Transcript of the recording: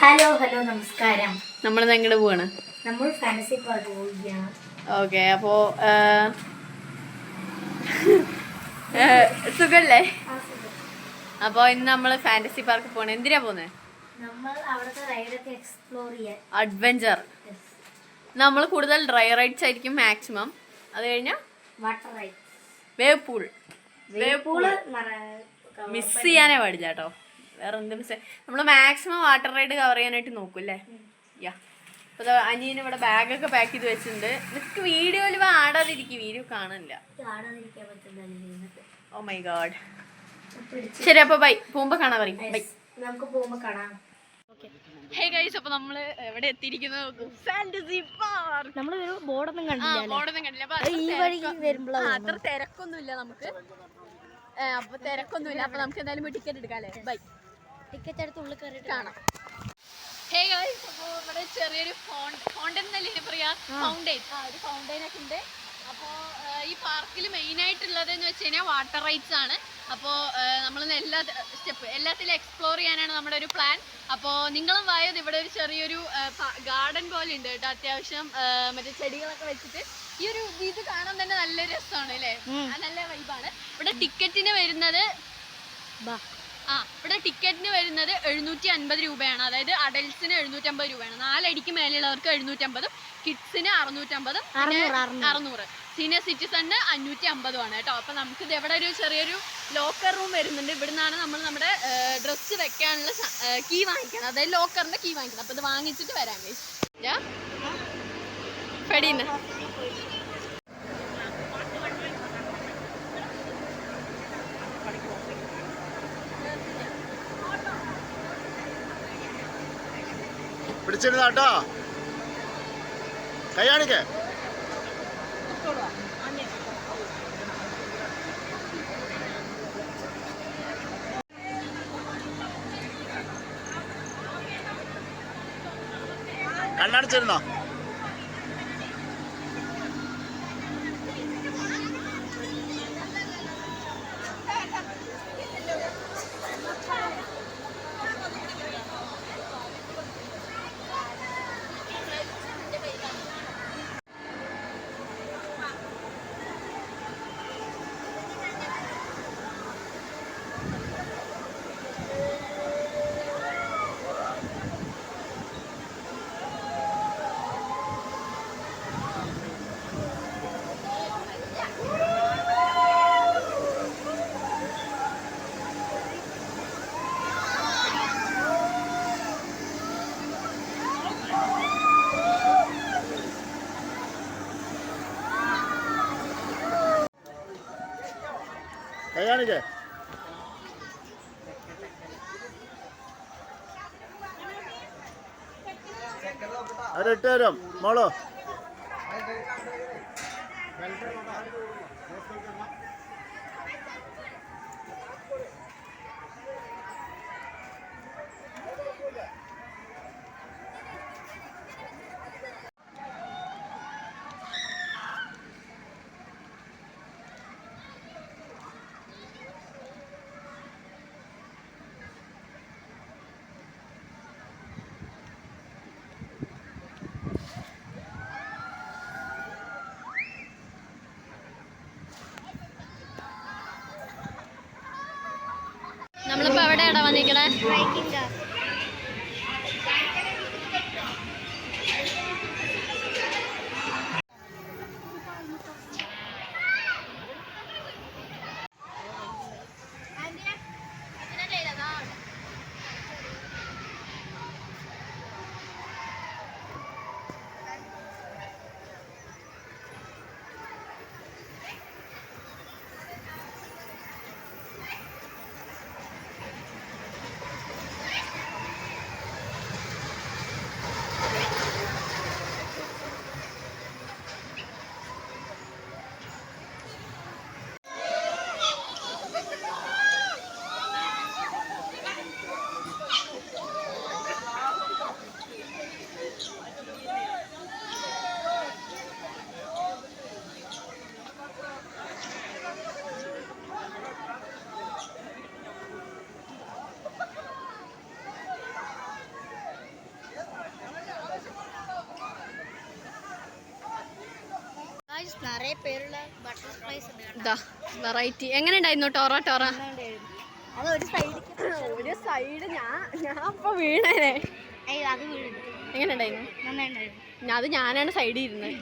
Hello hello നമസ്കാരം. നമ്മളിന്ന് എങ്ങോട്ട് പോവാണ്? നമ്മൾ ഫാൻസി പാർക്ക് പോവുകയാണ്. ഓക്കെ, അപ്പോ സുഖല്ലേ? അപ്പൊ ഇന്ന് നമ്മള് ഫാന്റസി പാർക്ക് പോണേ. എന്തിനാ പോന്നെ? നമ്മൾ അവിടുത്തെ റൈഡൊക്കെ എക്സ്പ്ലോർ ചെയ്യാൻ. അഡ്വഞ്ചർ. നമ്മൾ കൂടുതൽ ഡ്രൈ റൈഡ്സ് ആയിരിക്കും മാക്സിമം. അത് കഴിഞ്ഞ water ride, wave pool. Miss ചെയ്യാനേ പാടില്ല കേട്ടോ. വേറെ എന്ത് മിസ്? നമ്മള് മാക്സിമം വാട്ടർ റൈഡ് കവർ ചെയ്യാനായിട്ട് നോക്കും അല്ലേ? യാ. അപ്പൊ അനിയന് ഇവിടെ ബാഗൊക്കെ പാക്ക് ചെയ്ത് വെച്ചിട്ടുണ്ട്. നിനക്ക് വീഡിയോയിൽ ആടാതിരിക്കും, വീഡിയോ കാണില്ല. Oh my god. ശരി, അപ്പൊ ബൈ. പോകുമ്പോ കാണാൻ പറയും. ബൈ. നമുക്ക് പോകുമ്പോ കാണാം. ഹേ ഗൈസ്, അപ്പൊ നമ്മള് എവിടെ എത്തിയിരിക്കുന്നത്? Fantasy park. നമ്മളൊരു ബോർഡൊന്നും കണ്ടില്ല. അത്ര തിരക്കൊന്നുമില്ല നമുക്ക്. അപ്പൊ തിരക്കൊന്നുമില്ല. അപ്പൊ നമുക്ക് എന്തായാലും ടിക്കറ്റ് എടുക്കാം അല്ലേ? ബൈ. ടിക്കറ്റ് എടുത്ത് ഉള്ളിൽ കയറിയിട്ട് കാണാം. ഹേ ഗൈസ്, അപ്പൊ ഇവിടെ ചെറിയൊരു ഫൗണ്ടൻ എന്നല്ലേ പറയാ, ഫൗണ്ടൈൻ. ഒരു ഫൗണ്ടൈൻ ഒക്കെ ഉണ്ട്. അപ്പോൾ ഈ പാർക്കിൽ മെയിൻ ആയിട്ടുള്ളത് എന്ന് വെച്ച് കഴിഞ്ഞാൽ വാട്ടർ റൈഡ്സ് ആണ്. അപ്പോൾ നമ്മൾ എല്ലാത്തിലും എക്സ്പ്ലോർ ചെയ്യാനാണ് നമ്മുടെ ഒരു പ്ലാൻ. അപ്പോൾ നിങ്ങളും വായത് ഇവിടെ ഒരു ചെറിയൊരു ഗാർഡൻ പോലെ ഉണ്ട് കേട്ടോ. അത്യാവശ്യം മറ്റേ ചെടികളൊക്കെ വെച്ചിട്ട് ഈ ഒരു ഇത് കാണാൻ തന്നെ നല്ല രസമാണ് അല്ലേ? നല്ല വൈബാണ്. ഇവിടെ ടിക്കറ്റിന് വരുന്നത് ഇവിടെ ടിക്കറ്റിന് വരുന്നത് 750 രൂപയാണ്. അതായത് അഡൽട്സിന് 750 രൂപയാണ്. 4 അടിക്ക് മേലെയുള്ളവർക്ക് 750, കിഡ്സിന് 650, 600, സീനിയർ സിറ്റിസണിന് 550 ആണ് കേട്ടോ. അപ്പൊ നമുക്ക് ഇത് എവിടെ ഒരു ചെറിയൊരു ലോക്കർ റൂം വരുന്നുണ്ട്. ഇവിടുന്നാണ് നമ്മൾ നമ്മുടെ ഡ്രസ്സ് വെക്കാനുള്ള കീ വാങ്ങിക്കണം. അതായത് ലോക്കറിന്റെ കീ വാങ്ങിക്കണം. അപ്പൊ ഇത് വാങ്ങിച്ചിട്ട് വരാൻ പേടിയുന്ന പിടിച്ചിരുന്നാട്ടോ, കൈയാണിക്കേ. കണ്ണടച്ചിരുന്നോ? കൈയാണിക്കേ. അവരിട്ട് തരും മോളോ. നമ്മളിപ്പോ എവിടെയാടാ വന്നിരിക്കണേ? നിറയെ പേരുള്ള ബട്ടർഫ്ലൈസ് ഉണ്ട്. ഇതാ വെറൈറ്റി. എങ്ങനെ ഉണ്ടായിരുന്നു ടോറ ടോറ? അത് ഒരു സൈഡ് ഒരു സൈഡ് ഞാൻ ഇപ്പൊ വീണേ. അത് വീഴുന്നു. എങ്ങനെ ഉണ്ടായിരുന്നു? നന്നായിട്ടുണ്ടായിരുന്നു. അത് ഞാനാണ് സൈഡിൽ ഇരുന്നത്.